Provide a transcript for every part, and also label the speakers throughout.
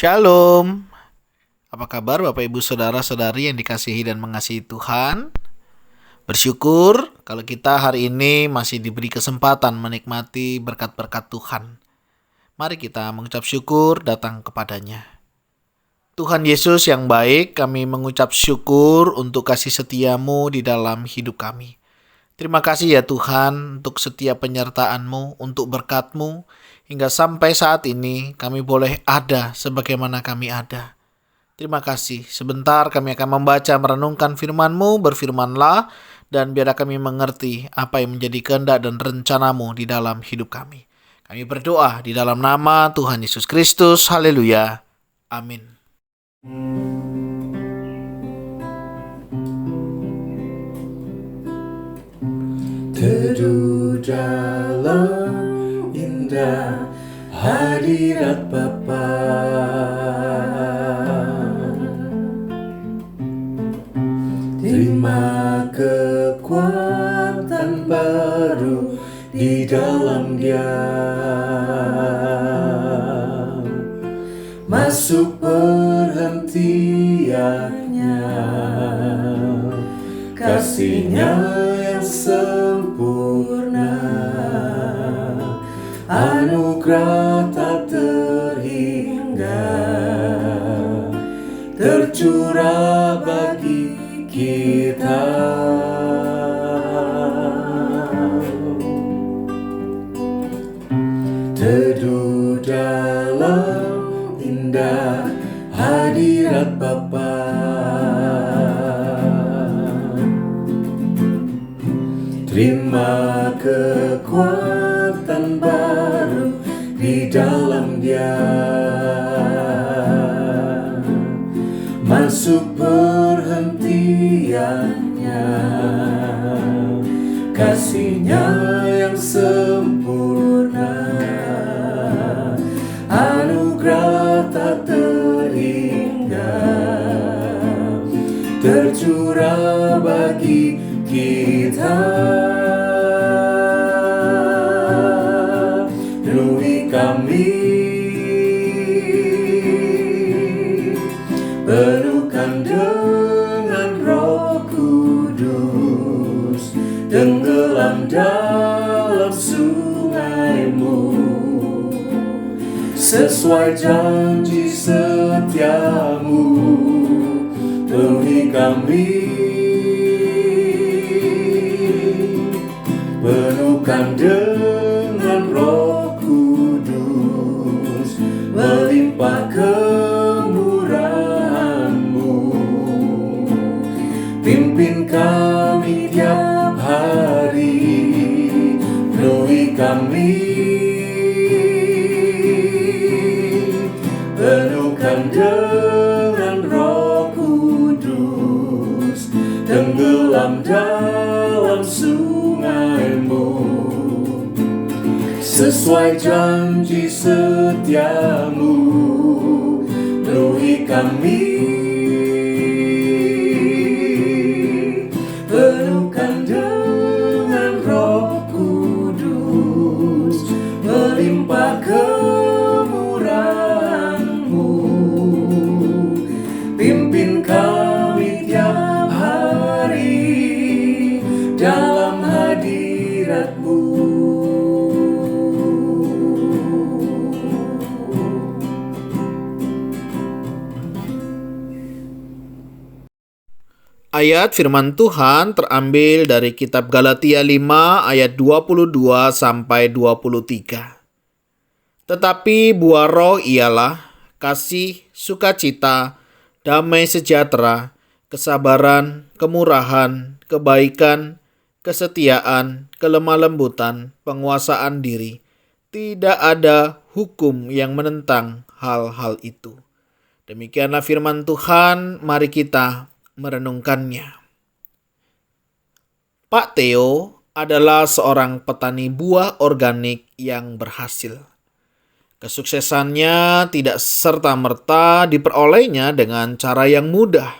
Speaker 1: Shalom. Apa kabar Bapak Ibu Saudara-saudari yang dikasihi dan mengasihi Tuhan? Bersyukur kalau kita hari ini masih diberi kesempatan menikmati berkat-berkat Tuhan. Mari kita mengucap syukur datang kepadanya. Tuhan Yesus yang baik, kami mengucap syukur untuk kasih setiamu di dalam hidup kami. Terima kasih ya Tuhan untuk setiap penyertaan-Mu, untuk berkat-Mu, hingga sampai saat ini kami boleh ada sebagaimana kami ada. Terima kasih. Sebentar kami akan membaca merenungkan firman-Mu, berfirmanlah, dan biarlah kami mengerti apa yang menjadi kehendak dan rencana-Mu di dalam hidup kami. Kami berdoa di dalam nama Tuhan Yesus Kristus. Haleluya. Amin.
Speaker 2: Teduh dalam indah hadirat Bapa, terima kekuatan baru di dalam Dia, masuk perhentiannya, kasih-Nya yang sempurna, anugerah tak terhingga, tercurah bagi kita. Teduh dalam indah hadirat Bapa, terima kekuatan baru di dalam Dia, masuk perhentiannya, kasih-Nya yang sempurna, anugerah tak terhingga, tercurah bagi kita. Penuhi kami, penuhkan dengan Roh Kudus, tenggelam dalam sungai-Mu, sesuai janji setia-Mu. Penuhi kami, penuhkan dengan Roh Kudus, melimpah kemurahan-Mu, pimpin kami tiap hari. Penuhi kami, penuhkan dengan Roh Kudus, tenggelam dalam sungai-Mu, sesuai janji setia-Mu. Penuhi kami, penuhkan dengan Roh Kudus, melimpah kemurahan-Mu, pimpin kami tiap hari dalam hadirat-Mu.
Speaker 1: Ayat firman Tuhan terambil dari kitab Galatia 5 ayat 22 sampai 23. Tetapi buah roh ialah kasih, sukacita, damai sejahtera, kesabaran, kemurahan, kebaikan, kesetiaan, kelemah lembutan, penguasaan diri. Tidak ada hukum yang menentang hal-hal itu. Demikianlah firman Tuhan, mari kita merenungkannya. Pak Theo adalah seorang petani buah organik yang berhasil. Kesuksesannya tidak serta-merta diperolehnya dengan cara yang mudah.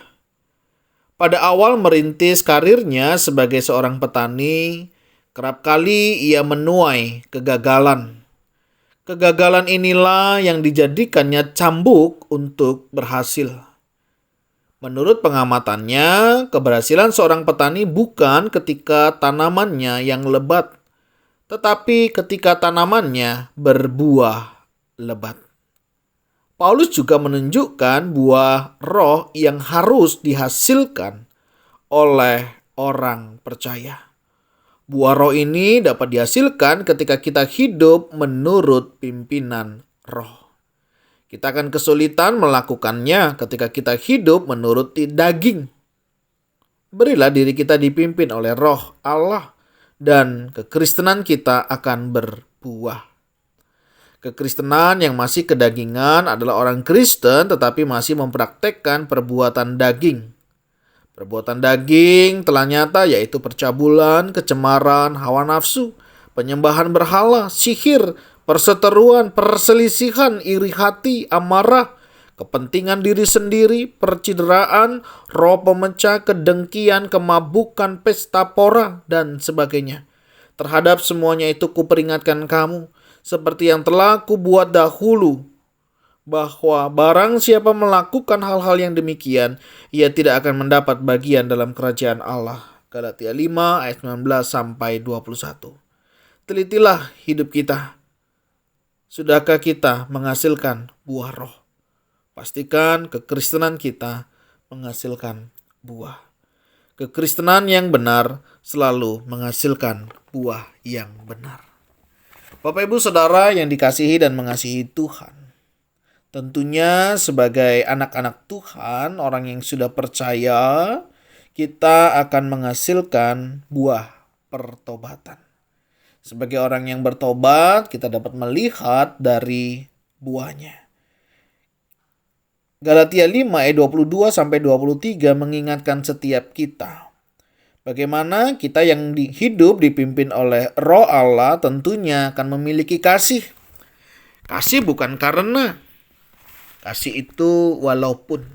Speaker 1: Pada awal merintis karirnya sebagai seorang petani, kerap kali ia menuai kegagalan. Kegagalan inilah yang dijadikannya cambuk untuk berhasil. Menurut pengamatannya, keberhasilan seorang petani bukan ketika tanamannya yang lebat, tetapi ketika tanamannya berbuah lebat. Paulus juga menunjukkan buah roh yang harus dihasilkan oleh orang percaya. Buah roh ini dapat dihasilkan ketika kita hidup menurut pimpinan roh. Kita akan kesulitan melakukannya ketika kita hidup menurut daging. Berilah diri kita dipimpin oleh roh Allah dan kekristenan kita akan berbuah. Kekristenan yang masih kedagingan adalah orang Kristen tetapi masih mempraktekkan perbuatan daging. Perbuatan daging telah nyata yaitu percabulan, kecemaran, hawa nafsu, penyembahan berhala, sihir, perseteruan, perselisihan, iri hati, amarah, kepentingan diri sendiri, percideraan, roh pemecah, kedengkian, kemabukan, pesta pora, dan sebagainya. Terhadap semuanya itu kuperingatkan kamu, seperti yang telah kubuat dahulu, bahwa barang siapa melakukan hal-hal yang demikian, ia tidak akan mendapat bagian dalam kerajaan Allah. Galatia 5 ayat 19 sampai 21. Telitilah hidup kita. Sudahkah kita menghasilkan buah roh? Pastikan kekristenan kita menghasilkan buah. Kekristenan yang benar selalu menghasilkan buah yang benar. Bapak Ibu Saudara yang dikasihi dan mengasihi Tuhan, tentunya sebagai anak-anak Tuhan, orang yang sudah percaya, kita akan menghasilkan buah pertobatan. Sebagai orang yang bertobat, kita dapat melihat dari buahnya. Galatia 5 ayat 22 sampai 23 mengingatkan setiap kita. Bagaimana kita yang hidup dipimpin oleh Roh Allah tentunya akan memiliki kasih. Kasih bukan karena. Kasih itu walaupun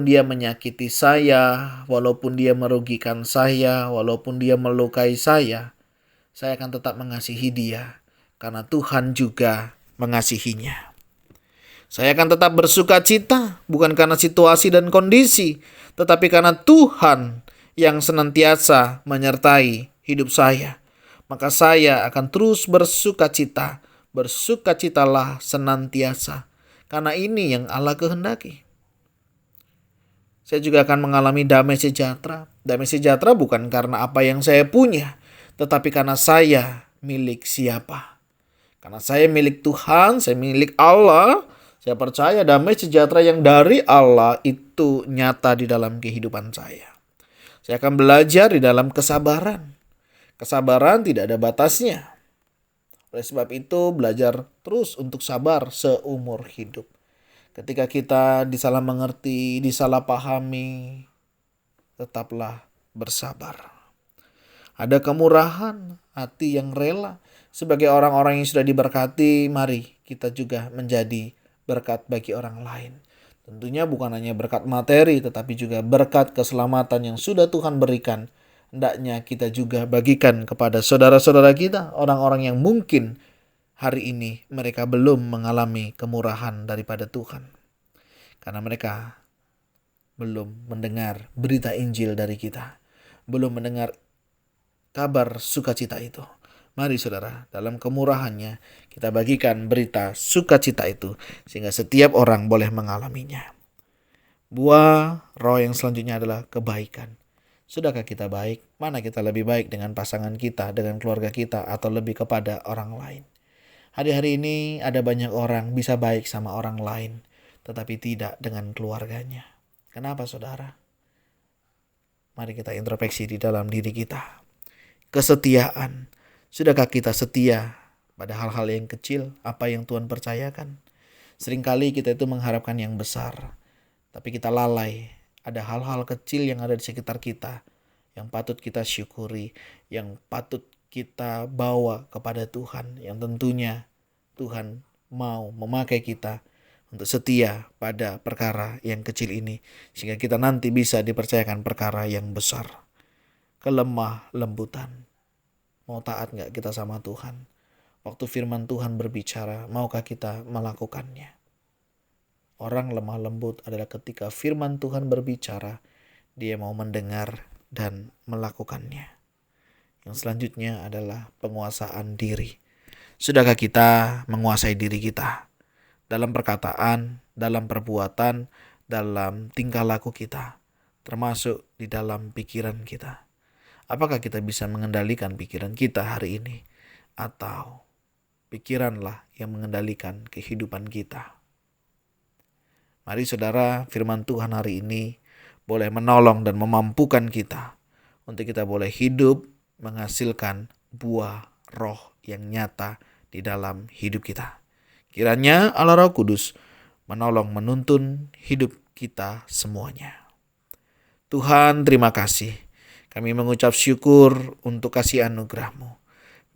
Speaker 1: dia menyakiti saya, walaupun dia merugikan saya, walaupun dia melukai saya akan tetap mengasihi dia karena Tuhan juga mengasihinya. Saya akan tetap bersuka cita bukan karena situasi dan kondisi, tetapi karena Tuhan yang senantiasa menyertai hidup saya. Maka saya akan terus bersuka cita, bersukacitalah senantiasa. Karena ini yang Allah kehendaki. Saya juga akan mengalami damai sejahtera. Damai sejahtera bukan karena apa yang saya punya, tetapi karena saya milik siapa. Karena saya milik Tuhan, saya milik Allah. Saya percaya damai sejahtera yang dari Allah itu nyata di dalam kehidupan saya. Saya akan belajar di dalam kesabaran. Kesabaran tidak ada batasnya. Oleh sebab itu belajar terus untuk sabar seumur hidup. Ketika kita disalah mengerti, disalah pahami, tetaplah bersabar. Ada kemurahan, hati yang rela. Sebagai orang-orang yang sudah diberkati, mari kita juga menjadi berkat bagi orang lain. Tentunya bukan hanya berkat materi, tetapi juga berkat keselamatan yang sudah Tuhan berikan. Hendaknya kita juga bagikan kepada saudara-saudara kita, orang-orang yang mungkin hari ini mereka belum mengalami kemurahan daripada Tuhan. Karena mereka belum mendengar berita Injil dari kita, belum mendengar kabar sukacita itu. Mari saudara, dalam kemurahannya kita bagikan berita sukacita itu, sehingga setiap orang boleh mengalaminya. Buah roh yang selanjutnya adalah kebaikan. Sudahkah kita baik? Mana kita lebih baik dengan pasangan kita, dengan keluarga kita, atau lebih kepada orang lain? Hari-hari ini ada banyak orang bisa baik sama orang lain, tetapi tidak dengan keluarganya. Kenapa saudara? Mari kita introspeksi di dalam diri kita. Kesetiaan. Sudahkah kita setia pada hal-hal yang kecil, apa yang Tuhan percayakan? Seringkali kita itu mengharapkan yang besar, tapi kita lalai. Ada hal-hal kecil yang ada di sekitar kita yang patut kita syukuri, yang patut kita bawa kepada Tuhan, yang tentunya Tuhan mau memakai kita untuk setia pada perkara yang kecil ini, sehingga kita nanti bisa dipercayakan perkara yang besar. Kelemah lembutan. Mau taat gak kita sama Tuhan? Waktu firman Tuhan berbicara, maukah kita melakukannya? Orang lemah lembut adalah ketika firman Tuhan berbicara, dia mau mendengar dan melakukannya. Yang selanjutnya adalah penguasaan diri. Sudahkah kita menguasai diri kita? Dalam perkataan, dalam perbuatan, dalam tingkah laku kita, termasuk di dalam pikiran kita. Apakah kita bisa mengendalikan pikiran kita hari ini? Atau pikiranlah yang mengendalikan kehidupan kita? Mari saudara, firman Tuhan hari ini boleh menolong dan memampukan kita untuk kita boleh hidup menghasilkan buah roh yang nyata di dalam hidup kita. Kiranya Allah Roh Kudus menolong menuntun hidup kita semuanya. Tuhan, terima kasih. Kami mengucap syukur untuk kasih anugerah-Mu.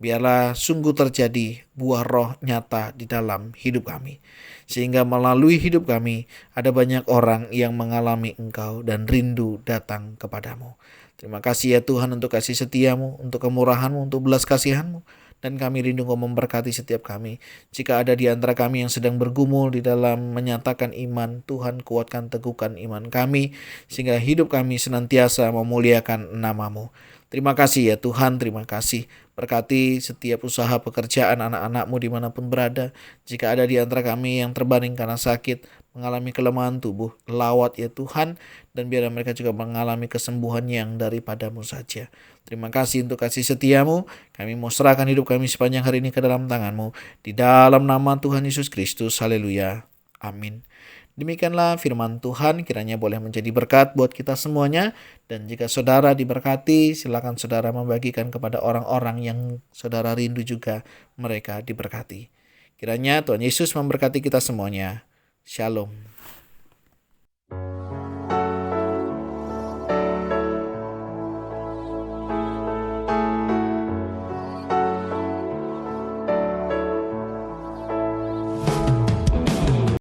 Speaker 1: Biarlah sungguh terjadi buah roh nyata di dalam hidup kami. Sehingga melalui hidup kami ada banyak orang yang mengalami Engkau dan rindu datang kepadamu. Terima kasih ya Tuhan untuk kasih setia-Mu, untuk kemurahan-Mu, untuk belas kasihan-Mu. Dan kami rindu Engkau memberkati setiap kami. Jika ada di antara kami yang sedang bergumul di dalam menyatakan iman, Tuhan kuatkan teguhkan iman kami. Sehingga hidup kami senantiasa memuliakan nama-Mu. Terima kasih ya Tuhan, terima kasih. Berkati setiap usaha pekerjaan anak-anak-Mu dimanapun berada. Jika ada di antara kami yang terbaring karena sakit, mengalami kelemahan tubuh, lawat ya Tuhan. Dan biar mereka juga mengalami kesembuhan yang daripada-Mu saja. Terima kasih untuk kasih setia-Mu. Kami mau serahkan hidup kami sepanjang hari ini ke dalam tangan-Mu. Di dalam nama Tuhan Yesus Kristus, haleluya, amin. Demikianlah firman Tuhan, kiranya boleh menjadi berkat buat kita semuanya. Dan jika saudara diberkati, silakan saudara membagikan kepada orang-orang yang saudara rindu juga mereka diberkati. Kiranya Tuhan Yesus memberkati kita semuanya. Shalom.